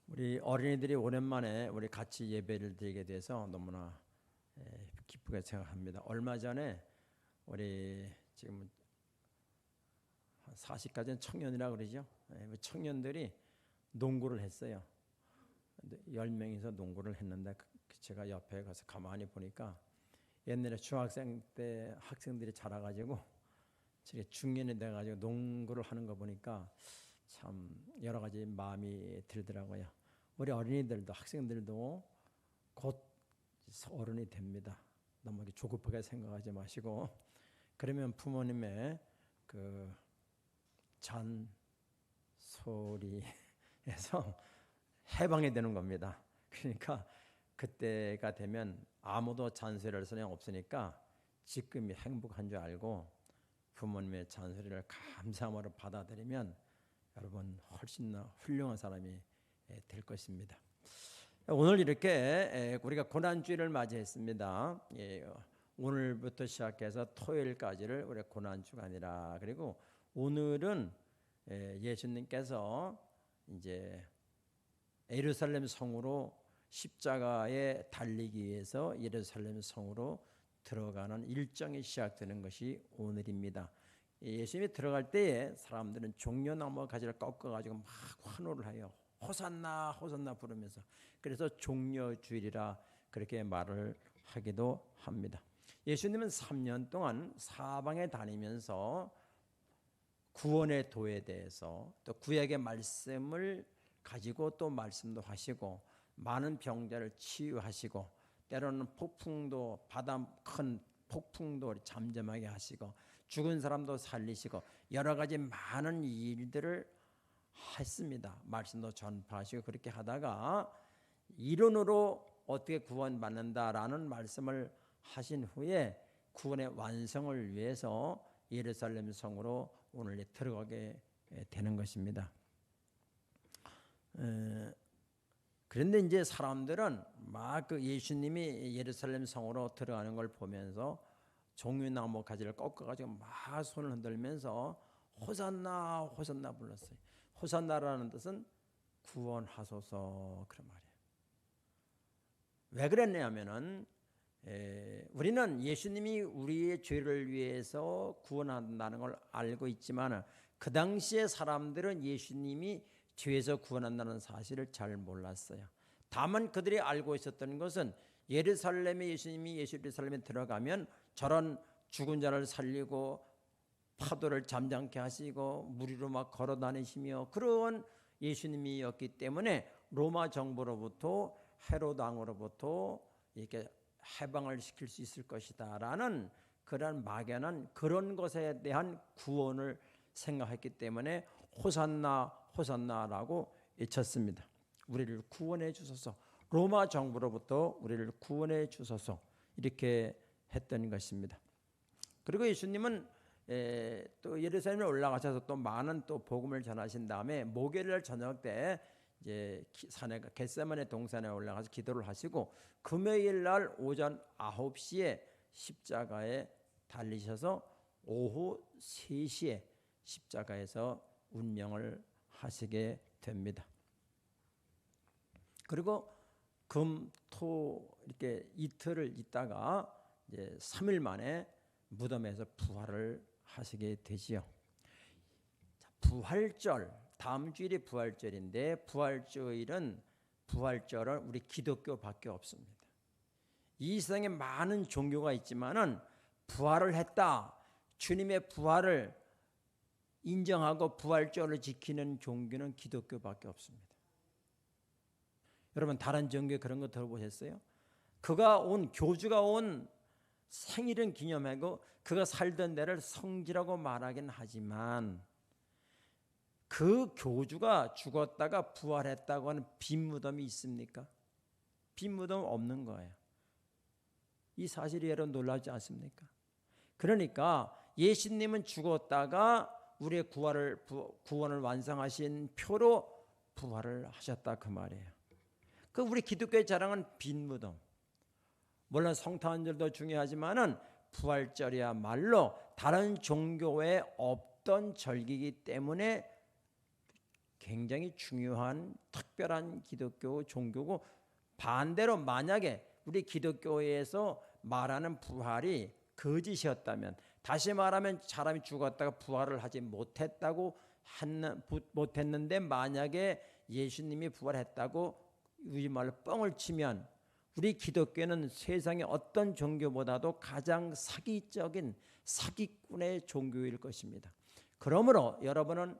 우리 어린이들이 오랜만에 우리 같이 예배를 드리게 돼서 너무나 기쁘게 생각합니다. 얼마 전에 우리 지금 40까지는 청년이라고 그러죠. 청년들이 농구를 했어요. 10명이서 농구를 했는데 제가 옆에 가서 가만히 보니까 옛날에 중학생 때 학생들이 자라가지고 저게 중년이 돼가지고 농구를 하는 거 보니까 참 여러 가지 마음이 들더라고요. 우리 어린이들도 학생들도 곧 어른이 됩니다. 너무 조급하게 생각하지 마시고 그러면 부모님의 그 잔소리에서 해방이 되는 겁니다. 그러니까 그때가 되면 아무도 잔소리를 할 사람이 없으니까 지금이 행복한 줄 알고 부모님의 잔소리를 감사함으로 받아들이면 여러분 훨씬 더 훌륭한 사람이 될 것입니다. 오늘 이렇게 우리가 고난주일을 맞이했습니다. 오늘부터 시작해서 토요일까지를 우리 고난주간이라. 그리고 오늘은 예수님께서 이제 예루살렘 성으로 십자가에 달리기 위해서 예루살렘 성으로 들어가는 일정이 시작되는 것이 오늘입니다. 예수님이 들어갈 때에 사람들은 종려나무 가지를 꺾어가지고 막 환호를 해요. 호산나 호산나 부르면서. 그래서 종려주일이라 그렇게 말을 하기도 합니다. 예수님은 3년 동안 사방에 다니면서 구원의 도에 대해서 또 구약의 말씀을 가지고 또 말씀도 하시고 많은 병자를 치유하시고 때로는 폭풍도 바다 큰 폭풍도 잠잠하게 하시고 죽은 사람도 살리시고 여러 가지 많은 일들을 했습니다. 말씀도 전파하시고 그렇게 하다가 이론으로 어떻게 구원받는다라는 말씀을 하신 후에 구원의 완성을 위해서 예루살렘 성으로 오늘 들어가게 되는 것입니다. 그런데 이제 사람들은 막 그 예수님이 예루살렘 성으로 들어가는 걸 보면서 종려나무 가지를 꺾어가지고 막 손을 흔들면서 호산나 호산나 불렀어요. 호산나라는 뜻은 구원하소서 그런 말이에요. 왜 그랬냐면은 우리는 예수님이 우리의 죄를 위해서 구원한다는 걸 알고 있지만 그 당시에 사람들은 예수님이 죄에서 구원한다는 사실을 잘 몰랐어요. 다만 그들이 알고 있었던 것은 예루살렘에 예수님이 예루살렘에 들어가면 저런 죽은 자를 살리고 파도를 잠잠케 하시고 물 위로 막 걸어 다니시며 그런 예수님이었기 때문에 로마 정부로부터 헤롯 왕으로부터 이렇게 해방을 시킬 수 있을 것이다라는 그런 막연한 그런 것에 대한 구원을 생각했기 때문에 호산나 호산나라고 외쳤습니다. 우리를 구원해 주소서. 로마 정부로부터 우리를 구원해 주소서. 이렇게 했던 것입니다. 그리고 예수님은 또 예루살렘에 올라가셔서 또 많은 또 복음을 전하신 다음에 목요일 저녁 때 이제 산에 겟세마네 동산에 올라가서 기도를 하시고 금요일 날 오전 9시에 십자가에 달리셔서 오후 3시에 십자가에서 운명을 하시게 됩니다. 그리고 금, 토 이렇게 이틀을 있다가 이제 3일 만에 무덤에서 부활을 하시게 되지요. 부활절, 다음 주일이 부활절인데 부활절은 우리 기독교밖에 없습니다. 이 세상에 많은 종교가 있지만은 부활을 했다, 주님의 부활을 인정하고 부활절을 지키는 종교는 기독교밖에 없습니다. 여러분 다른 종교 그런 거 들어보셨어요? 교주가 온 생일은 기념하고 그가 살던 데를 성지라고 말하긴 하지만 그 교주가 죽었다가 부활했다고 하는 빈 무덤이 있습니까? 빈 무덤 없는 거예요. 이 사실이 여러분 놀라지 않습니까? 그러니까 예수님은 죽었다가 우리의 구원을 완성하신 표로 부활을 하셨다 그 말이에요. 그 우리 기독교의 자랑은 빈 무덤. 물론 성탄절도 중요하지만은 부활절이야말로 다른 종교에 없던 절기이기 때문에 굉장히 중요한 특별한 기독교 종교고, 반대로 만약에 우리 기독교에서 말하는 부활이 거짓이었다면, 다시 말하면 사람이 죽었다가 부활을 하지 못했는데 만약에 예수님이 부활했다고 우리말로 뻥을 치면, 우리 기독교는 세상의 어떤 종교보다도 가장 사기적인 사기꾼의 종교일 것입니다. 그러므로 여러분은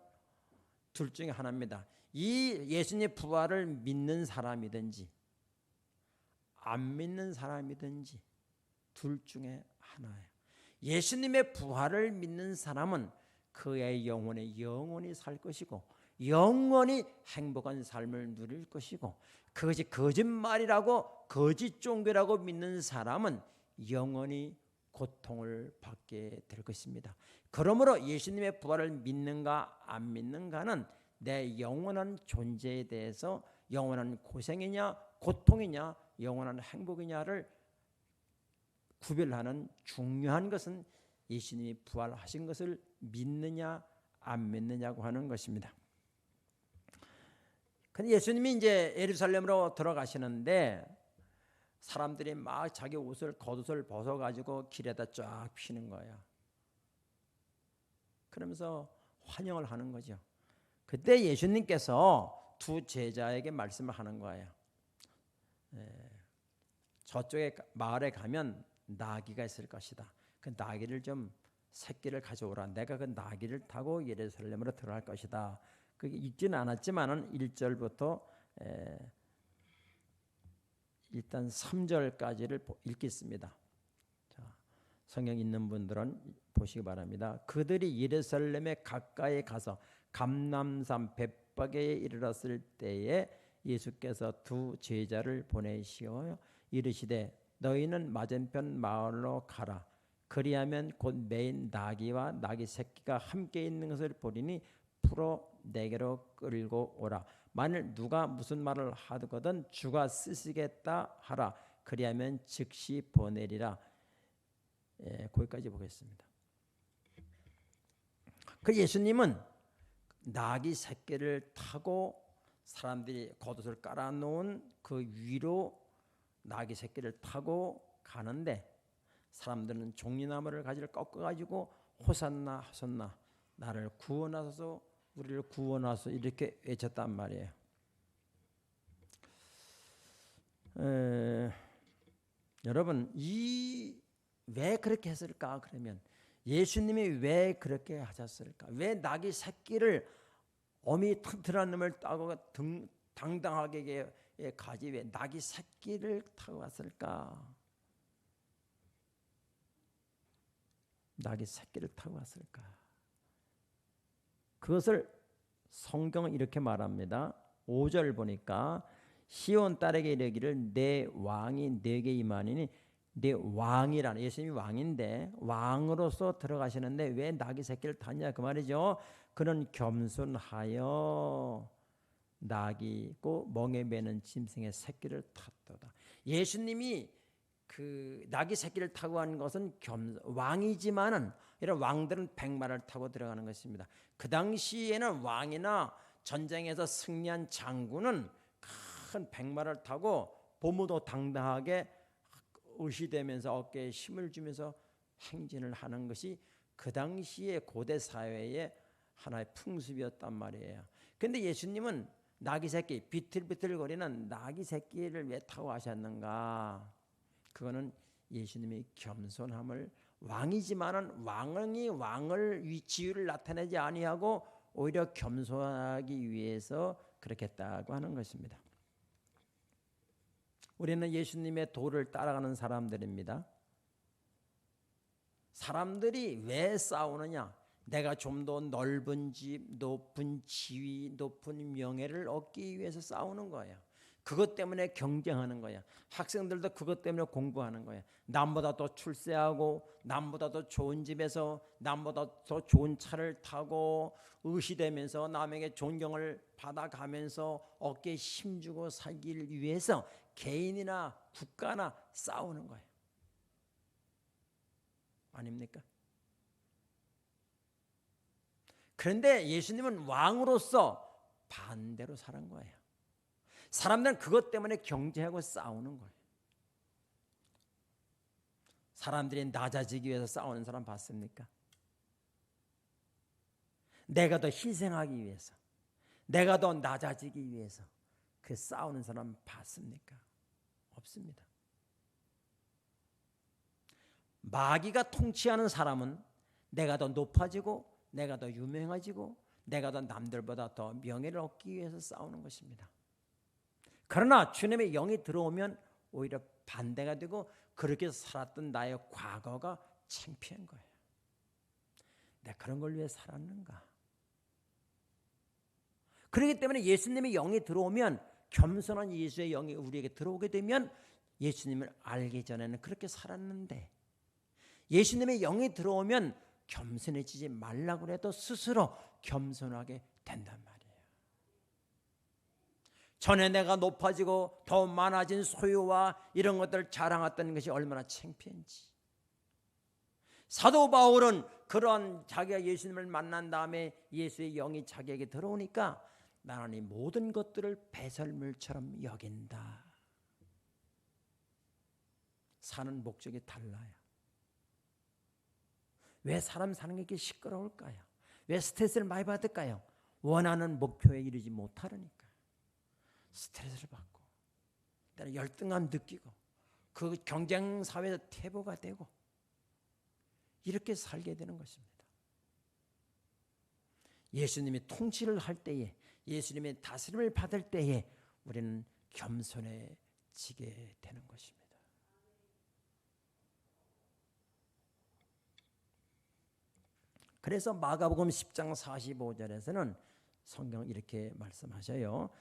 둘 중에 하나입니다. 이 예수님의 부활을 믿는 사람이든지 안 믿는 사람이든지 둘 중에 하나예요. 예수님의 부활을 믿는 사람은 그의 영혼에 영원히 살 것이고 영원히 행복한 삶을 누릴 것이고, 그것이 거짓말이라고 거짓 종교라고 믿는 사람은 영원히 고통을 받게 될 것입니다. 그러므로 예수님의 부활을 믿는가 안 믿는가는 내 영원한 존재에 대해서 영원한 고생이냐 고통이냐 영원한 행복이냐를 구별하는 중요한 것은 예수님이 부활하신 것을 믿느냐 안 믿느냐고 하는 것입니다. 근데 예수님이 이제 예루살렘으로 들어가시는데 사람들이 막 자기 겉옷을 벗어가지고 길에다 쫙 피는 거예요. 그러면서 환영을 하는 거죠. 그때 예수님께서 두 제자에게 말씀을 하는 거예요. 저쪽에 마을에 가면 나귀가 있을 것이다. 그 나귀를 좀 새끼를 가져오라. 내가 그 나귀를 타고 예루살렘으로 들어갈 것이다. 그게 읽지는 않았지만은 1절부터 일단 3절까지를 읽겠습니다. 자, 성경 있는 분들은 보시기 바랍니다. 그들이 예루살렘에 가까이 가서 감람산 벳박에 이르렀을 때에 예수께서 두 제자를 보내시어 이르시되 너희는 맞은편 마을로 가라. 그리하면 곧 매인 나귀와 나귀 새끼가 함께 있는 것을 보리니 풀어 내게로 끌고 오라. 만일 누가 무슨 말을 하거든 주가 쓰시겠다 하라. 그리하면 즉시 보내리라. 거기까지 보겠습니다. 그 예수님은 나귀 새끼를 타고 사람들이 겉옷을 깔아놓은 그 위로 나귀 새끼를 타고 가는데, 사람들은 종려나무를 가지를 꺾어가지고 호산나 호산나 나를 구원하소서 우리를 구원하소서 이렇게 외쳤단 말이에요. 여러분 왜 그렇게 했을까? 그러면 예수님이 왜 그렇게 하셨을까? 왜 나귀 새끼를 어미 튼튼한 놈을 따고 당당하게 가지 왜 나귀 새끼를 타고 왔을까? 나귀 새끼를 타고 왔을까? 그것을 성경은 이렇게 말합니다. 5절 보니까 시온 딸에게 이르기를 내 왕이 내게 임하니니, 내 왕이라는, 예수님이 왕인데 왕으로서 들어가시는데 왜 나귀 새끼를 탔냐 그 말이죠. 그는 겸손하여 나귀고 멍에 매는 짐승의 새끼를 탔도다. 예수님이 그 나귀 새끼를 타고 가는 것은 왕이지만은 이런 왕들은 백마를 타고 들어가는 것입니다. 그 당시에는 왕이나 전쟁에서 승리한 장군은 큰 백마를 타고 보무도 당당하게 의시되면서 어깨에 힘을 주면서 행진을 하는 것이 그 당시의 고대 사회의 하나의 풍습이었단 말이에요. 그런데 예수님은 나귀 새끼, 비틀비틀거리는 나귀 새끼를 왜 타고 하셨는가? 그거는 예수님의 겸손함을, 왕이지만은 왕을 지위를 나타내지 아니하고 오히려 겸손하기 위해서 그렇게 했다고 하는 것입니다. 우리는 예수님의 도를 따라가는 사람들입니다. 사람들이 왜 싸우느냐? 내가 좀 더 넓은 집, 높은 지위, 높은 명예를 얻기 위해서 싸우는 거예요. 그것 때문에 경쟁하는 거야. 학생들도 그것 때문에 공부하는 거야. 남보다 더 출세하고, 남보다 더 좋은 집에서, 남보다 더 좋은 차를 타고, 의시되면서 남에게 존경을 받아가면서 어깨에 힘주고 살기 위해서 개인이나 국가나 싸우는 거예요. 아닙니까? 그런데 예수님은 왕으로서 반대로 사는 거예요. 사람들은 그것 때문에 경쟁하고 싸우는 거예요. 사람들이 낮아지기 위해서 싸우는 사람 봤습니까? 내가 더 희생하기 위해서, 내가 더 낮아지기 위해서 그 싸우는 사람 봤습니까? 없습니다. 마귀가 통치하는 사람은 내가 더 높아지고, 내가 더 유명해지고, 내가 더 남들보다 더 명예를 얻기 위해서 싸우는 것입니다. 그러나 주님의 영이 들어오면 오히려 반대가 되고, 그렇게 살았던 나의 과거가 창피한 거예요. 내가 그런 걸 위해 살았는가? 그렇기 때문에 예수님의 영이 들어오면, 겸손한 예수의 영이 우리에게 들어오게 되면, 예수님을 알기 전에는 그렇게 살았는데, 예수님의 영이 들어오면 겸손해지지 말라고 해도 스스로 겸손하게 된단 말이에요. 전에 내가 높아지고 더 많아진 소유와 이런 것들을 자랑했던 것이 얼마나 창피한지. 사도 바울은 그런 자기가 예수님을 만난 다음에 예수의 영이 자기에게 들어오니까 나는 이 모든 것들을 배설물처럼 여긴다. 사는 목적이 달라요. 왜 사람 사는 게 이렇게 시끄러울까요? 왜 스트레스를 많이 받을까요? 원하는 목표에 이르지 못하려니까. 스트레스를 받고, 때는 열등감 느끼고, 그 경쟁 사회에서 퇴보가 되고, 이렇게 살게 되는 것입니다. 예수님이 통치를 할 때에, 예수님의 다스림을 받을 때에 우리는 겸손해지게 되는 것입니다. 그래서 마가복음 10장 45절에서는 성경 이렇게 말씀하셔요.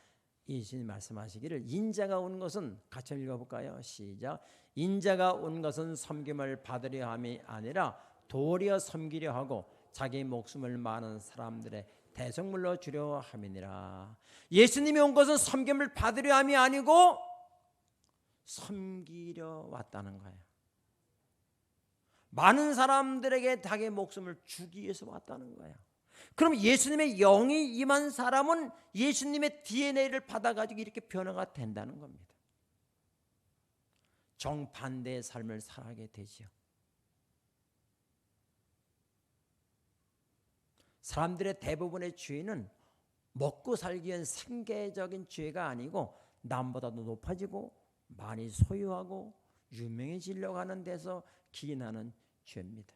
예수님 말씀하시기를 인자가 온 것은, 같이 읽어볼까요? 시작. 인자가 온 것은 섬김을 받으려 함이 아니라 도리어 섬기려 하고 자기 목숨을 많은 사람들의 대속물로 주려 함이니라. 예수님이 온 것은 섬김을 받으려 함이 아니고 섬기려 왔다는 거예요. 많은 사람들에게 자기 목숨을 주기 위해서 왔다는 거예요. 그럼 예수님의 영이 임한 사람은 예수님의 DNA를 받아가지고 이렇게 변화가 된다는 겁니다. 정반대의 삶을 살아가게 되지요. 사람들의 대부분의 죄는 먹고 살기 위한 생계적인 죄가 아니고 남보다도 높아지고 많이 소유하고 유명해지려고 하는 데서 기인하는 죄입니다.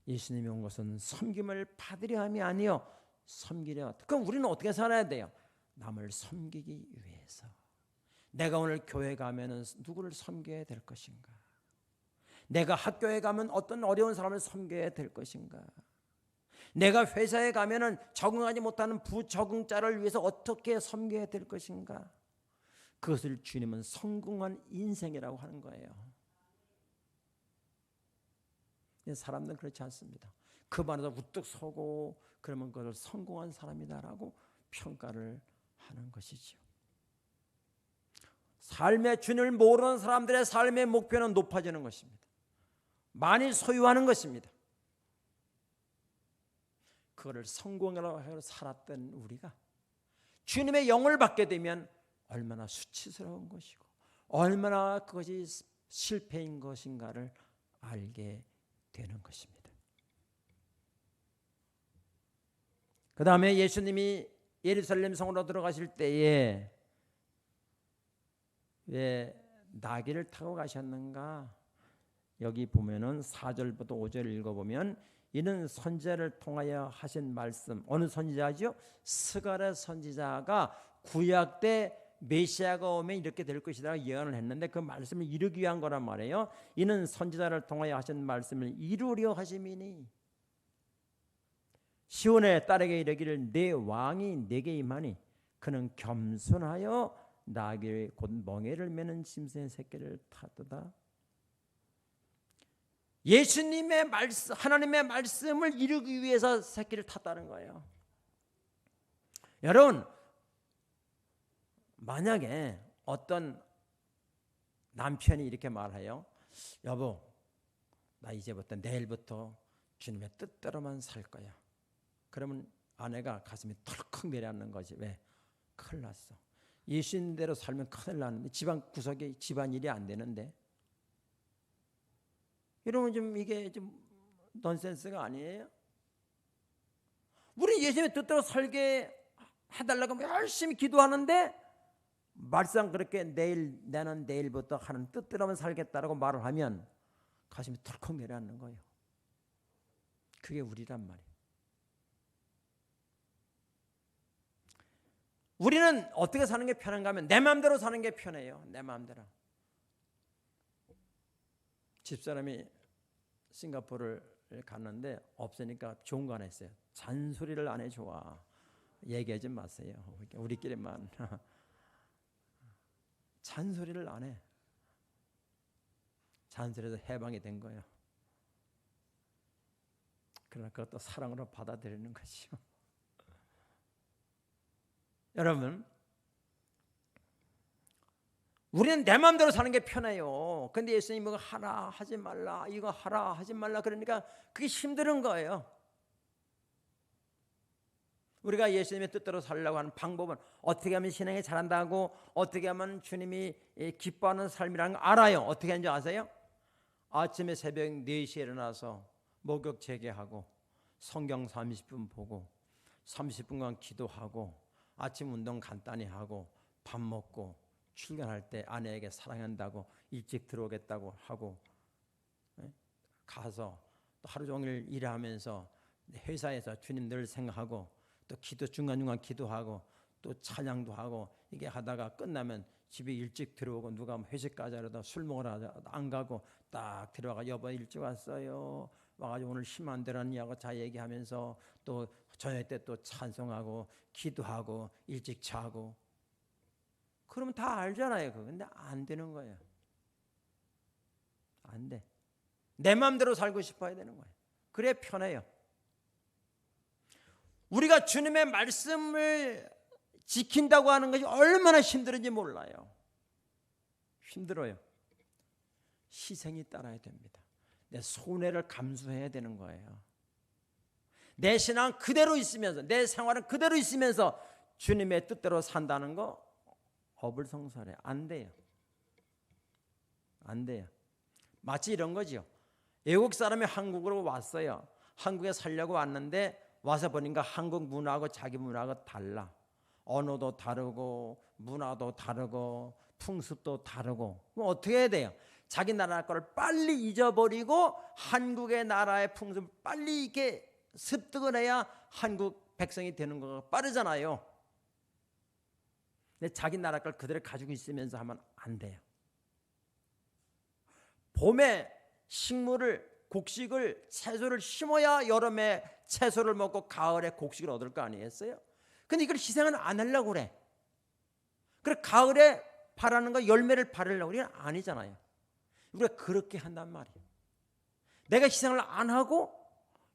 예수님이 온 것은 섬김을 받으려 함이 아니요 섬기려. 그럼 우리는 어떻게 살아야 돼요? 남을 섬기기 위해서. 내가 오늘 교회 가면은 누구를 섬겨야 될 것인가? 내가 학교에 가면 어떤 어려운 사람을 섬겨야 될 것인가? 내가 회사에 가면은 적응하지 못하는 부적응자를 위해서 어떻게 섬겨야 될 것인가? 그것을 주님은 성공한 인생이라고 하는 거예요. 사람들은 그렇지 않습니다. 그 반에서 우뚝 서고 그러면 그것을 성공한 사람이다라고 평가를 하는 것이죠. 삶의 주님을 모르는 사람들의 삶의 목표는 높아지는 것입니다. 많이 소유하는 것입니다. 그거를 성공이라고 하고 살았던 우리가 주님의 영을 받게 되면 얼마나 수치스러운 것이고 얼마나 그것이 실패인 것인가를 알게 되는 것입니다. 그 다음에 예수님이 예루살렘 성으로 들어가실 때에 왜 나귀를 타고 가셨는가? 여기 보면은 4절부터 5절 읽어보면 이는 선지자를 통하여 하신 말씀. 어느 선지자죠? 스가랴 선지자가 구약 때 메시아가 오면 이렇게 될 것이다 예언을 했는데 그 말씀을 이루기 위한 거란 말이에요. 이는 선지자를 통하여 하신 말씀을 이루려 하심이니 시온의 딸에게 이르기를 내 왕이 내게 임하니 그는 겸손하여 나귀의 곧 멍에를 매는 짐승의 새끼를 타도다. 예수님의 말씀, 하나님의 말씀을 이루기 위해서 새끼를 탔다는 거예요. 여러분, 만약에 어떤 남편이 이렇게 말해요. 여보, 나 이제부터 내일부터 주님의 뜻대로만 살 거야. 그러면 아내가 가슴이 털컥 내려앉는 거지. 왜? 큰일 났어. 예수님대로 살면 큰일 나는데 집안 구석에 집안일이 안 되는데. 이러면 좀 이게 좀 넌센스가 아니에요? 우리 예수님의 뜻대로 살게 해달라고 열심히 기도하는데 말상 그렇게 나는 내일부터 하는 뜻대로만 살겠다라고 말을 하면 가슴이 털컥 내려앉는 거예요. 그게 우리란 말이에요. 우리는 어떻게 사는 게 편한가 하면 내 마음대로 사는 게 편해요. 내 마음대로. 집사람이 싱가포르를 갔는데 없으니까 좋은 거 하나 했어요. 잔소리를 안 해 좋아. 얘기하지 마세요. 우리끼리만. 잔소리를 안 해. 잔소리에서 해방이 된 거예요. 그러나 그것도 사랑으로 받아들이는 것이요. 여러분, 우리는 내 마음대로 사는 게 편해요. 근데 예수님이 뭐 하라 하지 말라, 이거 하라 하지 말라 그러니까 그게 힘든 거예요. 우리가 예수님의 뜻대로 살려고 하는 방법은 어떻게 하면 신앙이 잘한다고, 어떻게 하면 주님이 기뻐하는 삶이라는 걸 알아요. 어떻게 하는지 아세요? 아침에 새벽 4시에 일어나서 목욕 재개하고 성경 30분 보고 30분간 기도하고 아침 운동 간단히 하고 밥 먹고 출근할 때 아내에게 사랑한다고 일찍 들어오겠다고 하고 가서 또 하루 종일 일하면서 회사에서 주님 늘 생각하고 또 기도 중간중간 기도하고 또 찬양도 하고 이게 하다가 끝나면 집에 일찍 들어오고 누가 회식까지 하려다 술 먹으러 안 가고 딱 들어가 여보 일찍 왔어요. 와가지고 오늘 힘 안 들었냐고 자 얘기하면서 또 저녁 때 또 찬송하고 기도하고 일찍 자고 그러면 다 알잖아요. 근데 안 되는 거예요. 안 돼. 내 마음대로 살고 싶어야 되는 거예요. 그래 편해요. 우리가 주님의 말씀을 지킨다고 하는 것이 얼마나 힘들은지 몰라요. 힘들어요. 희생이 따라야 됩니다. 내 손해를 감수해야 되는 거예요. 내 신앙 그대로 있으면서 내 생활은 그대로 있으면서 주님의 뜻대로 산다는 거 어불성설해. 안 돼요. 안 돼요. 마치 이런 거죠. 외국 사람이 한국으로 왔어요. 한국에 살려고 왔는데 와서 보니까 한국 문화하고 자기 문화가 달라. 언어도 다르고 문화도 다르고 풍습도 다르고 그럼 어떻게 해야 돼요? 자기 나라 거를 빨리 잊어버리고 한국의 나라의 풍습을 빨리 이렇게 습득을 해야 한국 백성이 되는 거가 빠르잖아요. 근데 자기 나라 걸 그대로 가지고 있으면서 하면 안 돼요. 봄에 식물을 곡식을 채소를 심어야 여름에 채소를 먹고 가을에 곡식을 얻을 거 아니겠어요? 근데 이걸 희생을 안 하려고 그래. 그래 가을에 바라는 거 열매를 바르려고 그래 아니잖아요. 우리가 그렇게 한단 말이에요. 내가 희생을 안 하고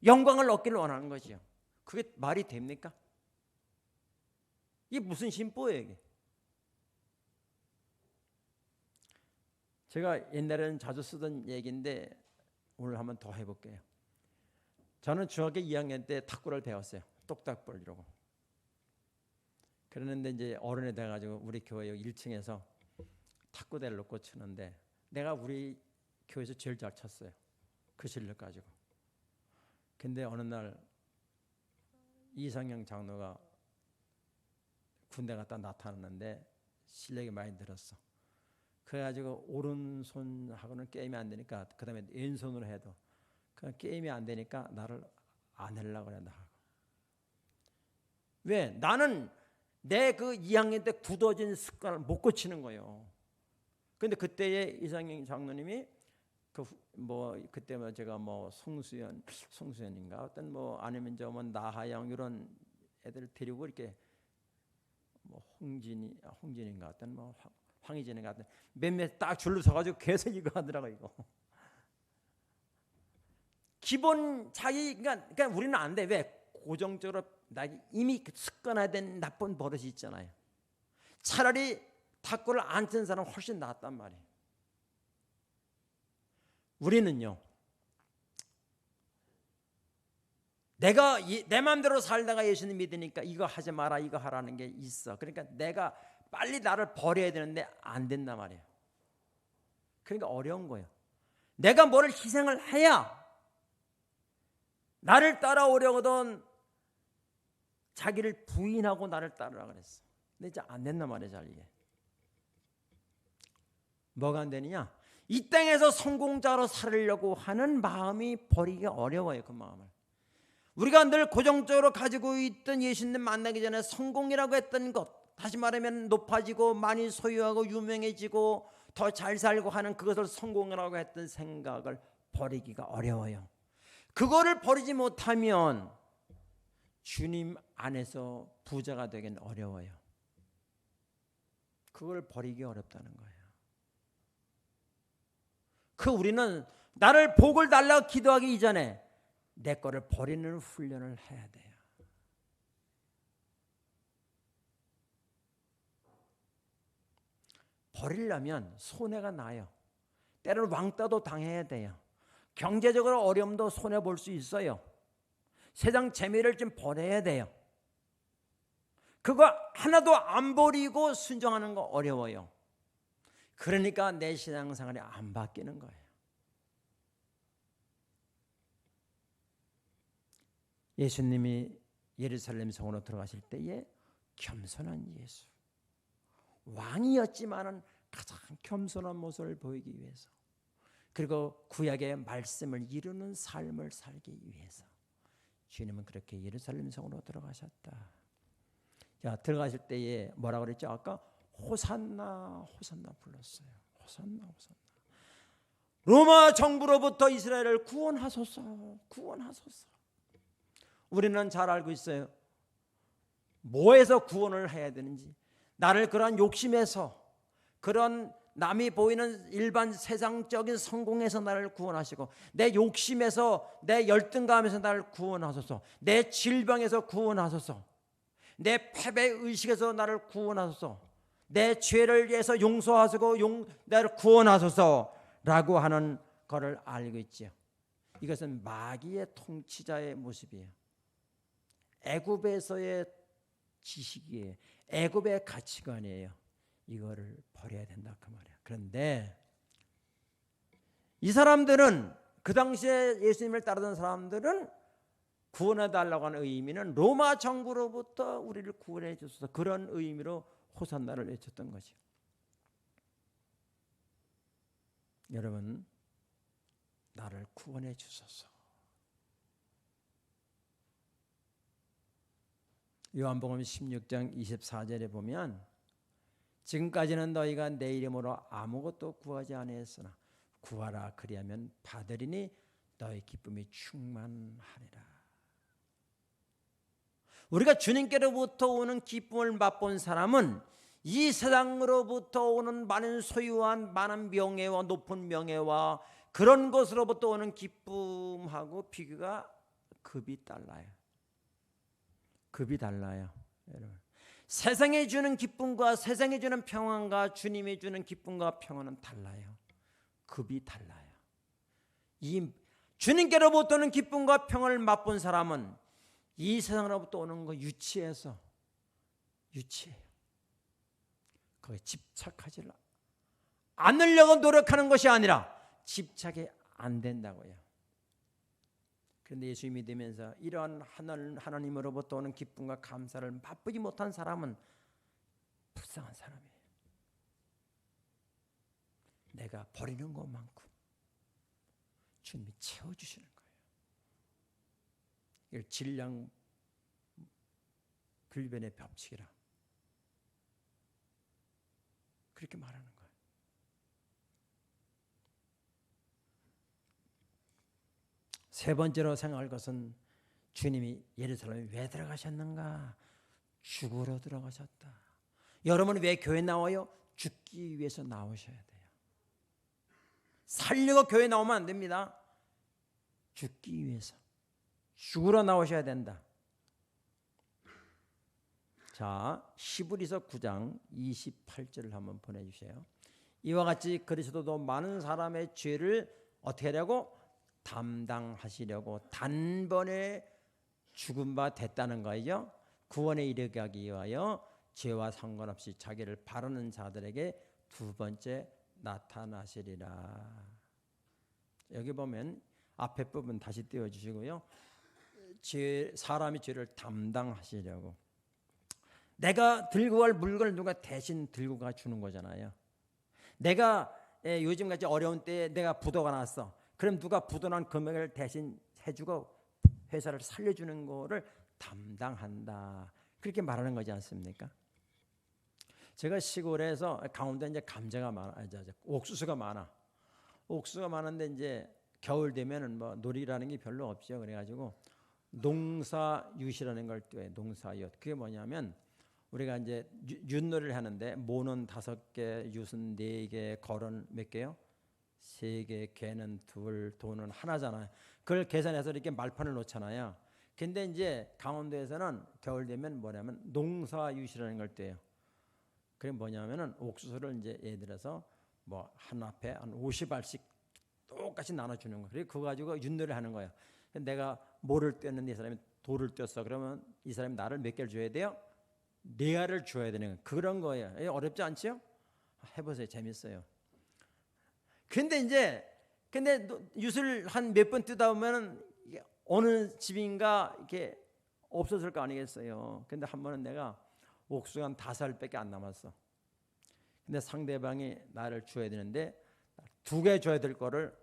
영광을 얻기를 원하는 거지요. 그게 말이 됩니까? 이게 무슨 심보예요 이게? 제가 옛날에는 자주 쓰던 얘기인데 오늘 한번 더 해볼게요. 저는 중학교 2학년 때 탁구를 배웠어요. 똑딱볼 이러고. 그러는데 이제 어른이 돼가지고 우리 교회 1층에서 탁구대를 놓고 치는데 내가 우리 교회에서 제일 잘 쳤어요. 그 실력 가지고. 근데 어느 날 이상영 장로가 군대 갔다 나타났는데 실력이 많이 늘었어. 그래가지고 오른손하고는 게임이 안 되니까 그 다음에 왼손으로 해도 그 게임이 안 되니까 나를 안 하려고 그래. 왜? 나는 내 그 2학년 때 굳어진 습관을 못 고치는 거예요. 근데 그때의 이상영 장로님이 그때 제가 송수연인가 어떤 아니면 나하영 이런 애들 데리고 이렇게 홍진인가 어떤 황희진인가 어떤 몇몇 딱 줄로 서가지고 계속 이거 하더라고 이거. 기본 그러니까 우리는 안 돼. 왜? 고정적으로 이미 습관화된 나쁜 버릇이 있잖아요. 차라리 탁구를 안 친 사람은 훨씬 낫단 말이에요. 우리는요 내가 내 마음대로 살다가 예수님 믿으니까 이거 하지 마라 이거 하라는 게 있어. 그러니까 내가 빨리 나를 버려야 되는데 안 된단 말이에요. 그러니까 어려운 거예요. 내가 뭐를 희생을 해야 나를 따라오려거든 자기를 부인하고 나를 따르라 그랬어. 근데 이제 안 된단 말이에요. 잘 이게 뭐가 안 되느냐, 이 땅에서 성공자로 살으려고 하는 마음이 버리기 어려워요. 그 마음을 우리가 늘 고정적으로 가지고 있던 예수님 만나기 전에 성공이라고 했던 것, 다시 말하면 높아지고 많이 소유하고 유명해지고 더 잘 살고 하는 그것을 성공이라고 했던 생각을 버리기가 어려워요. 그거를 버리지 못하면 주님 안에서 부자가 되기는 어려워요. 그걸 버리기 어렵다는 거예요. 우리는 나를 복을 달라고 기도하기 이전에 내 거를 버리는 훈련을 해야 돼요. 버리려면 손해가 나요. 때로는 왕따도 당해야 돼요. 경제적으로 어려움도 손해볼 수 있어요. 세상 재미를 좀 버려야 돼요. 그거 하나도 안 버리고 순종하는 거 어려워요. 그러니까 내 신앙생활이 안 바뀌는 거예요. 예수님이 예루살렘 성으로 들어가실 때에 겸손한 예수, 왕이었지만은 가장 겸손한 모습을 보이기 위해서, 그리고 구약의 말씀을 이루는 삶을 살기 위해서 주님은 그렇게 예루살렘 성으로 들어가셨다. 자, 들어가실 때에 뭐라고 그랬죠? 아까 호산나 호산나 불렀어요. 호산나 호산나. 로마 정부로부터 이스라엘을 구원하소서, 구원하소서. 우리는 잘 알고 있어요. 뭐에서 구원을 해야 되는지. 나를 그러한 욕심에서, 그런 남이 보이는 일반 세상적인 성공에서 나를 구원하시고, 내 욕심에서, 내 열등감에서 나를 구원하소서, 내 질병에서 구원하소서, 내 패배의식에서 나를 구원하소서, 내 죄를 위해서 용서하시고 나를 구원하소서 라고 하는 것을 알고 있죠. 이것은 마귀의 통치자의 모습이에요. 애굽에서의 지식이에요. 애굽의 가치관이에요. 이거를 버려야 된다 그 말이야. 그런데 이 사람들은, 그 당시에 예수님을 따르던 사람들은 구원해 달라고 하는 의미는 로마 정부로부터 우리를 구원해 주소서, 그런 의미로 호산나를 외쳤던 거죠. 여러분, 나를 구원해 주소서. 요한복음 16장 24절에 보면, 지금까지는 너희가 내 이름으로 아무것도 구하지 아니했으나 구하라 그리하면 받으리니 너희 기쁨이 충만하리라. 우리가 주님께로부터 오는 기쁨을 맛본 사람은 이 세상으로부터 오는 많은 소유한 많은 명예와 높은 명예와 그런 것으로부터 오는 기쁨하고 비교가 급이 달라요. 급이 달라요. 여러분, 세상에 주는 기쁨과 세상에 주는 평안과 주님이 주는 기쁨과 평안은 달라요. 급이 달라요. 이 주님께로부터 오는 기쁨과 평안을 맛본 사람은 이 세상으로부터 오는 거 유치해요. 거기에 집착하지 않으려고 노력하는 것이 아니라 집착이 안 된다고요. 그런데 예수 믿으면서 이러한 하나님으로부터 오는 기쁨과 감사를 맛보지 못한 사람은 불쌍한 사람이에요. 내가 버리는 것만큼 주님이 채워주시는 거예요. 이걸 질량 불변의 법칙이라 그렇게 말하는 거예요. 세 번째로 생각할 것은, 주님이 예루살렘에 왜 들어가셨는가? 죽으러 들어가셨다. 여러분은 왜 교회 나와요? 죽기 위해서 나오셔야 돼요. 살려고 교회 나오면 안 됩니다. 죽기 위해서, 죽으러 나오셔야 된다. 자, 히브리서 9장 28절을 한번 보내주세요. 이와 같이 그리스도도 많은 사람의 죄를 어떻게 하려고? 담당하시려고 단번에 죽은 바 됐다는 거죠. 구원에 이르게 하기 위하여 죄와 상관없이 자기를 바르는 자들에게 두 번째 나타나시리라. 여기 보면 앞에 부분 다시 띄워주시고요. 사람이 죄를 담당하시려고. 내가 들고 갈 물건을 누가 대신 들고 가 주는 거잖아요. 내가 요즘같이 어려운 때에 내가 부도가 났어. 그럼 누가 부도난 금액을 대신 해주고 회사를 살려주는 거를 담당한다. 그렇게 말하는 거지 않습니까? 제가 시골에서 강원도에 이제 감자가 많아, 옥수수가 많아. 옥수수가 많은데 이제 겨울 되면은 뭐 놀이라는 게 별로 없죠. 그래가지고 농사윷이라는 걸 또 해. 농사윷. 그게 뭐냐면 우리가 이제 윷놀이를 하는데 모는 5개, 윷은 4개, 걸은 몇 개요? 3개, 개는 2, 돈은 하나잖아요. 그걸 계산해서 이렇게 말판을 놓잖아요. 근데 이제 강원도에서는 겨울 되면 뭐냐면 농사윷이라는 걸 또 해요. 그게 뭐냐면은 옥수수를 이제 예를 들어서 뭐 한 앞에 한 50알씩 똑같이 나눠주는 거예요. 그리고 그거 가지고 윷놀이를 하는 거예요. 내가 모를 떼었는데 이 사람이 돌을 떼었어. 그러면 이 사람이 나를 몇 개를 줘야 돼요? 4알을 줘야 되는 거예요. 그런 거예요. 어렵지 않죠? 해보세요. 재밌어요. 근데 윷을 한 몇 번 뜨다 보면은 어느 집인가 이렇게 없어질 거 아니겠어요. 근데 한 번은 내가 옥수수가 한 5알밖에 안 남았어. 근데 상대방이 나를 줘야 되는데 2개 줘야 될 거를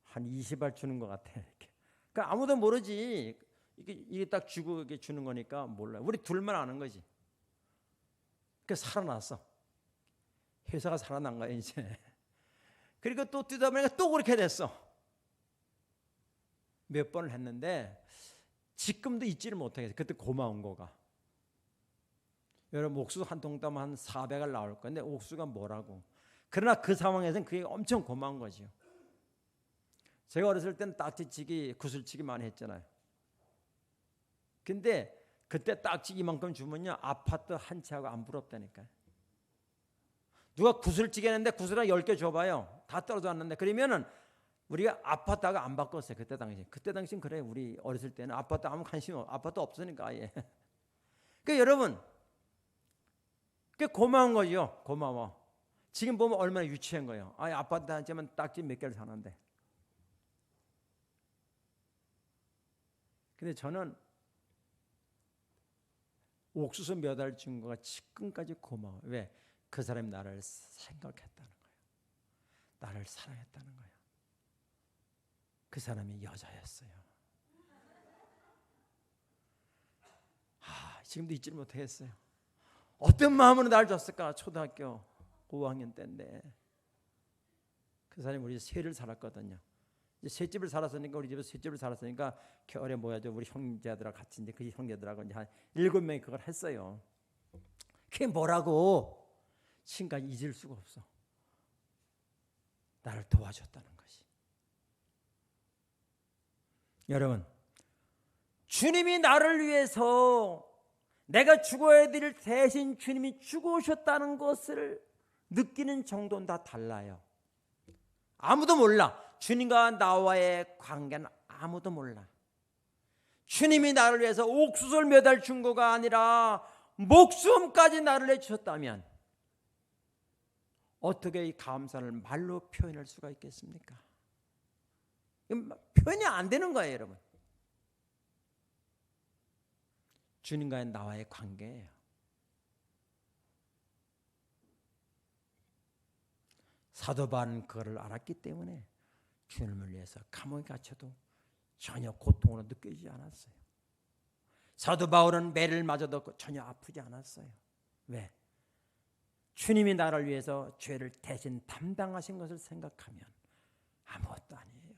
한 20알 주는 것 같아. 이렇게. 그러니까 아무도 모르지. 이게 딱 주고 이렇게 주는 거니까 몰라. 우리 둘만 아는 거지. 그래서 살아났어. 회사가 살아난 거야 이제. 그리고 또 뛰다 보니까 또 그렇게 됐어. 몇 번을 했는데 지금도 잊지를 못하겠어. 그때 고마운 거가. 여러분 옥수수 한 통따면 한 400알 나올 건데 옥수수가 뭐라고. 그러나 그 상황에서는 그게 엄청 고마운 거죠. 제가 어렸을 때는 딱지치기, 구슬치기 많이 했잖아요. 근데 그때 딱지 이만큼 주면요 아파트 한 채하고 안 부럽다니까요. 누가 구슬치기 했는데 구슬을 10개 줘봐요. 다 떨어져 왔는데 그러면은 우리가 아파트하고 안 바꿨어요. 그때 당시 그래. 우리 어렸을 때는 아파트 아무 관심 아파트 없으니까 아예. 그 여러분 그 고마운 거죠. 고마워. 지금 보면 얼마나 유치한 거예요. 아파트 한 채만 딱지 몇 개를 사는데. 근데 저는 옥수수 몇 알 준 거가 지금까지 고마워. 왜? 그 사람이 나를 생각했다는 거예요. 나를 사랑했다는 거예요. 그 사람이 여자였어요. 지금도 잊지를 못하겠어요. 어떤 마음으로 나를 줬을까? 초등학교 5학년 때인데 그 사람이 우리 셋을 살았거든요. 이제 셋집을 살았으니까 우리 집에서 셋집을 살았으니까 겨울에 뭐야죠? 우리 형제들하고 같이 이제 그 형제들하고 이제 한 7명이 그걸 했어요. 그게 뭐라고? 지금까지 잊을 수가 없어. 나를 도와줬다는 것이. 여러분, 주님이 나를 위해서 내가 죽어야 될 대신 주님이 죽으셨다는 것을 느끼는 정도는 다 달라요. 아무도 몰라. 주님과 나와의 관계는 아무도 몰라. 주님이 나를 위해서 옥수수를 몇 알 준 거가 아니라 목숨까지 나를 내주셨다면 어떻게 이 감사를 말로 표현할 수가 있겠습니까? 표현이 안 되는 거예요, 여러분. 주님과의 나와의 관계예요. 사도 바울은 그거를 알았기 때문에 주님을 위해서 감옥에 갇혀도 전혀 고통으로 느껴지지 않았어요. 사도 바울은 매를 맞아도 전혀 아프지 않았어요. 왜? 주님이 나를 위해서 죄를 대신 담당하신 것을 생각하면 아무것도 아니에요.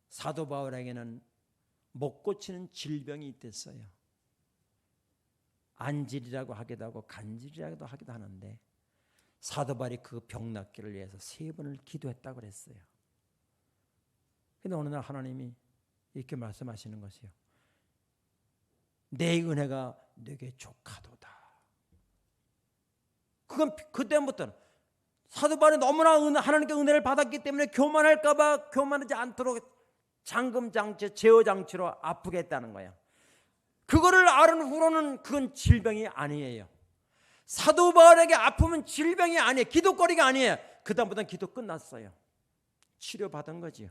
사도 바울에게는 못 고치는 질병이 있댔어요. 안질이라고 하기도 하고 간질이라고 하기도 하는데 사도 바울이 그 병 낫기를 위해서 3번을 기도했다고 그랬어요. 근데 어느 날 하나님이 이렇게 말씀하시는 것이요. 내 은혜가 내게 족하도다. 그건 그때부터는 사도 바울이 너무나 하나님께 은혜를 받았기 때문에 교만할까 봐 교만하지 않도록 잠금장치, 제어장치로 아프게 했다는 거야. 그거를 아는 후로는 그건 질병이 아니에요. 사도 바울에게 아픔은 질병이 아니에요. 기도거리가 아니에요. 그 다음부터는 기도 끝났어요. 치료받은 거지요.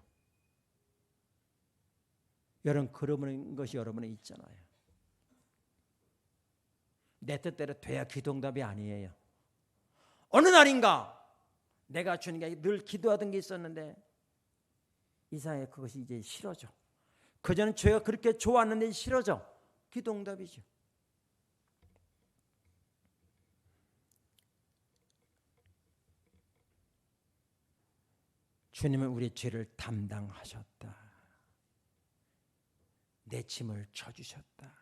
여러분, 그런 것이 여러분에 있잖아요. 내 뜻대로 돼야 기도응답이 아니에요. 어느 날인가 내가 주님께 늘 기도하던 게 있었는데 이상하게 그것이 이제 싫어져. 그전엔 죄가 그렇게 좋았는데 싫어져. 기도응답이죠. 주님은 우리 죄를 담당하셨다. 내 짐을 져주셨다.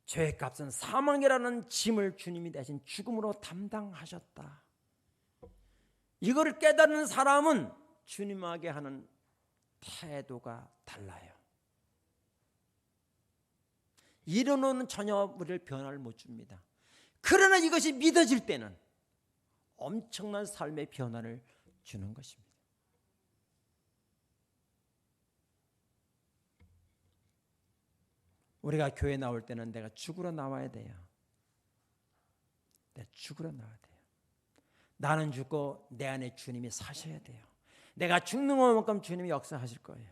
죄의 값은 사망이라는 짐을 주님이 대신 죽음으로 담당하셨다. 이거를 깨달은 사람은 주님에게 하는 태도가 달라요. 이론은 전혀 우리를 변화를 못 줍니다. 그러나 이것이 믿어질 때는 엄청난 삶의 변화를 주는 것입니다. 우리가 교회 나올 때는 내가 죽으러 나와야 돼요. 내가 죽으러 나와야 돼요. 나는 죽고 내 안에 주님이 사셔야 돼요. 내가 죽는 것만큼 주님이 역사하실 거예요.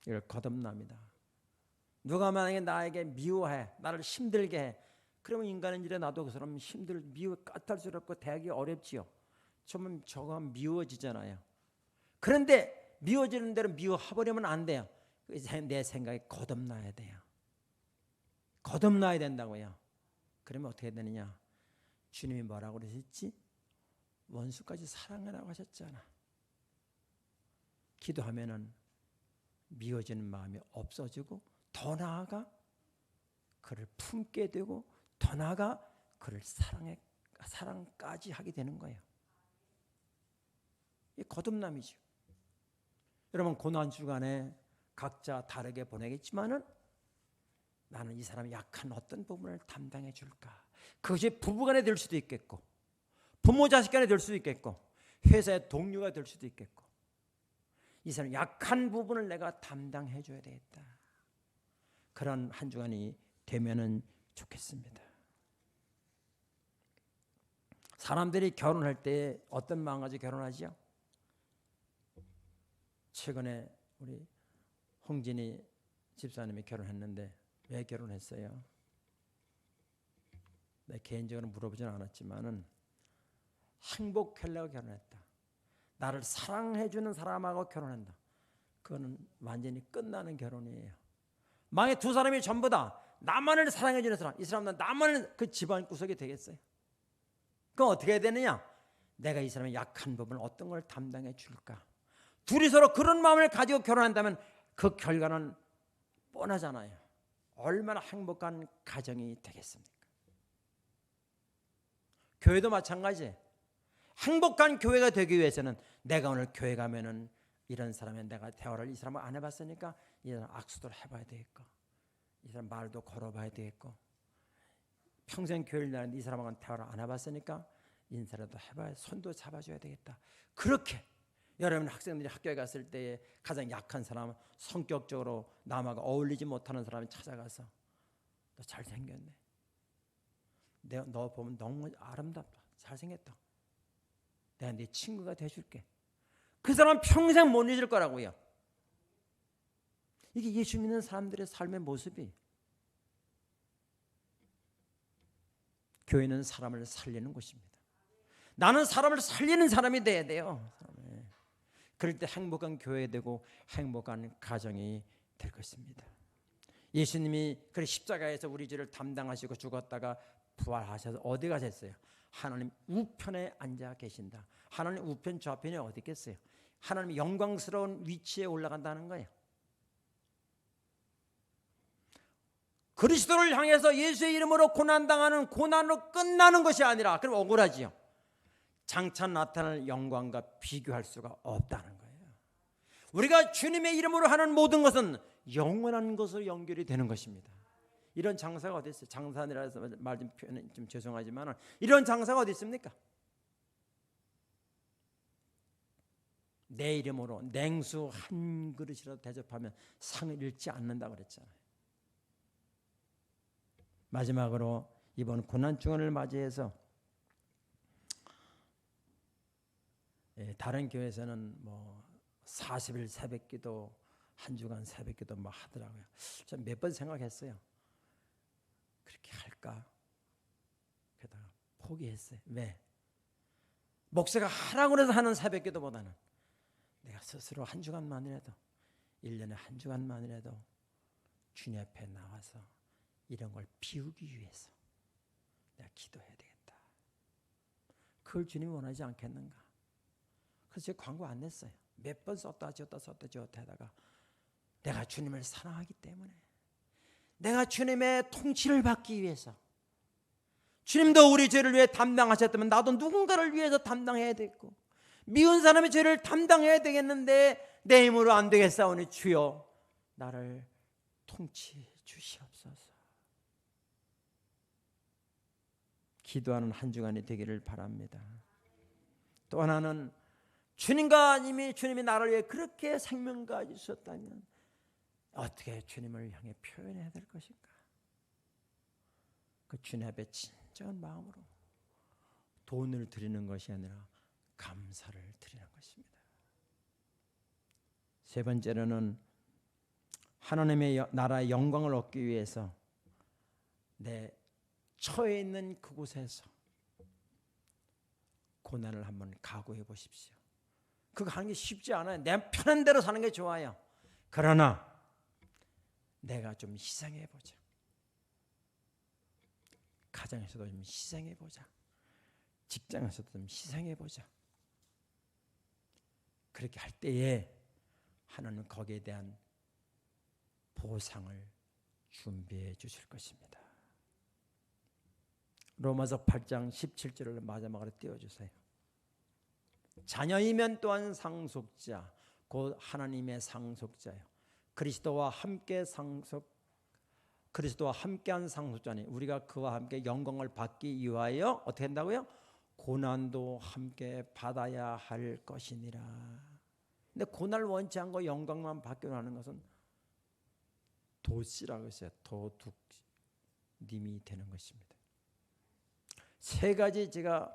이걸 거듭납니다. 누가 만약에 나에게 미워해, 나를 힘들게 해, 그러면 인간은 이래 나도 그 사람 미워 까탈스럽고 대하기 어렵지요. 처음엔 저거 미워지잖아요. 그런데 미워지는 대로 미워해버리면 안 돼요. 내 생각에 거듭나야 돼요. 거듭나야 된다고요. 그러면 어떻게 되느냐? 주님이 뭐라고 그러셨지? 원수까지 사랑하라고 하셨잖아. 기도하면은 미워지는 마음이 없어지고 더 나아가 그를 품게 되고 더 나아가 그를 사랑까지 하게 되는 거예요. 이게 거듭남이죠. 여러분, 고난 주간에 각자 다르게 보내겠지만은 나는 이 사람이 약한 어떤 부분을 담당해 줄까? 그것이 부부간에 될 수도 있겠고 부모 자식 간에 될 수도 있겠고 회사의 동료가 될 수도 있겠고 이 사람 약한 부분을 내가 담당해 줘야 되겠다. 그런 한 주간이 되면은 좋겠습니다. 사람들이 결혼할 때 어떤 마음 가지고 결혼하죠? 최근에 우리 홍진이 집사님이 결혼했는데 왜 결혼했어요? 내 개인적으로 물어보지는 않았지만은 행복하려고 결혼했다. 나를 사랑해주는 사람하고 결혼한다. 그거는 완전히 끝나는 결혼이에요. 만약에 두 사람이 전부 다 나만을 사랑해주는 사람, 이 사람은 나만을 그 집안 구석이 되겠어요? 그럼 어떻게 해야 되느냐? 내가 이 사람의 약한 부분을 어떤 걸 담당해 줄까? 둘이 서로 그런 마음을 가지고 결혼한다면 그 결과는 뻔하잖아요. 얼마나 행복한 가정이 되겠습니까? 교회도 마찬가지예요. 행복한 교회가 되기 위해서는 내가 오늘 교회 가면은 이런 사람에 내가 대화를 이 사람을 안 해봤으니까 이 사람 악수도 해봐야 되겠고 이 사람 말도 걸어봐야 되겠고 평생 교회를 다니는데 이 사람하고는 대화를 안 해봤으니까 인사라도 해봐야 손도 잡아줘야 되겠다. 그렇게 여러분 학생들이 학교에 갔을 때에 가장 약한 사람, 성격적으로 남하고 어울리지 못하는 사람이 찾아가서 너 잘생겼네. 내가 너 보면 너무 아름답다. 잘생겼다. 내가 네 친구가 돼줄게. 그 사람은 평생 못 잊을 거라고요. 이게 예수 믿는 사람들의 삶의 모습이. 교회는 사람을 살리는 곳입니다. 나는 사람을 살리는 사람이 돼야 돼요. 그럴 때 행복한 교회 되고 행복한 가정이 될 것입니다. 예수님이 그 십자가에서 우리 죄를 담당하시고 죽었다가 부활하셔서 어디 가셨어요? 하나님 우편에 앉아 계신다. 하나님 우편 좌편이 어디 있겠어요? 하나님이 영광스러운 위치에 올라간다는 거예요. 그리스도를 향해서 예수의 이름으로 고난당하는 고난으로 끝나는 것이 아니라 그럼 억울하지요. 장차 나타날 영광과 비교할 수가 없다는 거예요. 우리가 주님의 이름으로 하는 모든 것은 영원한 것으로 연결이 되는 것입니다. 이런 장사가 어디 있어요? 장사니라서 말 좀 표현이 좀 죄송하지만 이런 장사가 어디 있습니까? 내 이름으로 냉수 한 그릇이라도 대접하면 상을 잃지 않는다고 그랬잖아요. 마지막으로 이번 고난주간을 맞이해서 다른 교회에서는 뭐 40일 새벽기도, 한 주간 새벽기도 막 하더라고요. 전 몇 번 생각했어요. 그렇게 할까? 그러다가 포기했어요. 왜? 목사가 하라고 해서 하는 새벽기도보다는 내가 스스로 한 주간만이라도, 1년에 한 주간만이라도 주님 앞에 나와서 이런 걸 비우기 위해서 내가 기도해야 되겠다. 그걸 주님이 원하지 않겠는가? 그래서 제가 광고 안 냈어요. 몇 번 썼다 지웠다 하다가 내가 주님을 사랑하기 때문에, 내가 주님의 통치를 받기 위해서, 주님도 우리 죄를 위해 담당하셨다면 나도 누군가를 위해서 담당해야 되고, 미운 사람의 죄를 담당해야 되겠는데 내 힘으로 안 되겠사오니 주여 나를 통치해 주시옵소서. 기도하는 한 주간이 되기를 바랍니다. 또 하나는 주님이 나를 위해 그렇게 생명까지 주셨다면 어떻게 주님을 향해 표현해야 될 것인가? 그 주님 앞에 진정한 마음으로 돈을 드리는 것이 아니라 감사를 드리는 것입니다. 세 번째로는 하나님의 나라의 영광을 얻기 위해서 내 처해 있는 그곳에서 고난을 한번 각오해 보십시오. 그거 하는 게 쉽지 않아요. 내 편한 대로 사는 게 좋아요. 그러나 내가 좀 희생해 보자. 가정에서도 좀 희생해 보자. 직장에서도 좀 희생해 보자. 그렇게 할 때에 하나님은 거기에 대한 보상을 준비해 주실 것입니다. 로마서 8장 17절을 마지막으로 띄워주세요. 자녀이면 또한 상속자, 곧 하나님의 상속자요. 그리스도와 함께한 상속자니 우리가 그와 함께 영광을 받기 위하여 어떻게 한다고요? 고난도 함께 받아야 할 것이니라. 근데 고난을 원치 않고 영광만 받기로 하는 것은 도씨라고 했어요. 도둑님이 되는 것입니다. 세 가지 제가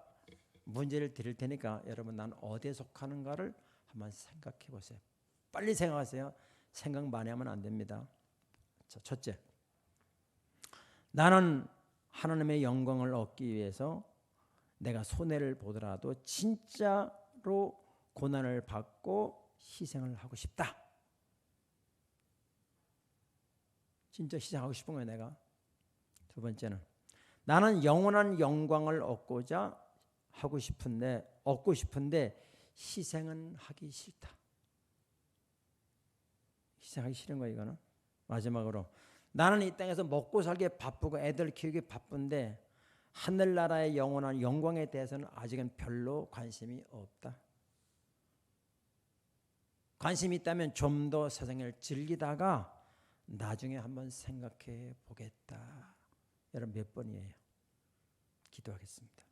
문제를 드릴 테니까 여러분 난 어디에 속하는가를 한번 생각해 보세요. 빨리 생각하세요. 생각 많이 하면 안 됩니다. 첫째, 나는 하나님의 영광을 얻기 위해서 내가 손해를 보더라도 진짜로 고난을 받고 희생을 하고 싶다. 진짜 희생하고 싶은 거예요, 내가. 두 번째는 나는 영원한 영광을 얻고 싶은데 희생은 하기 싫다. 희생하기 싫은 거예요, 이거는. 마지막으로 나는 이 땅에서 먹고 살기 바쁘고 애들 키우기 바쁜데 하늘나라의 영원한 영광에 대해서는 아직은 별로 관심이 없다. 관심이 있다면 좀 더 세상을 즐기다가 나중에 한번 생각해 보겠다. 여러분 몇 번이에요? 기도하겠습니다.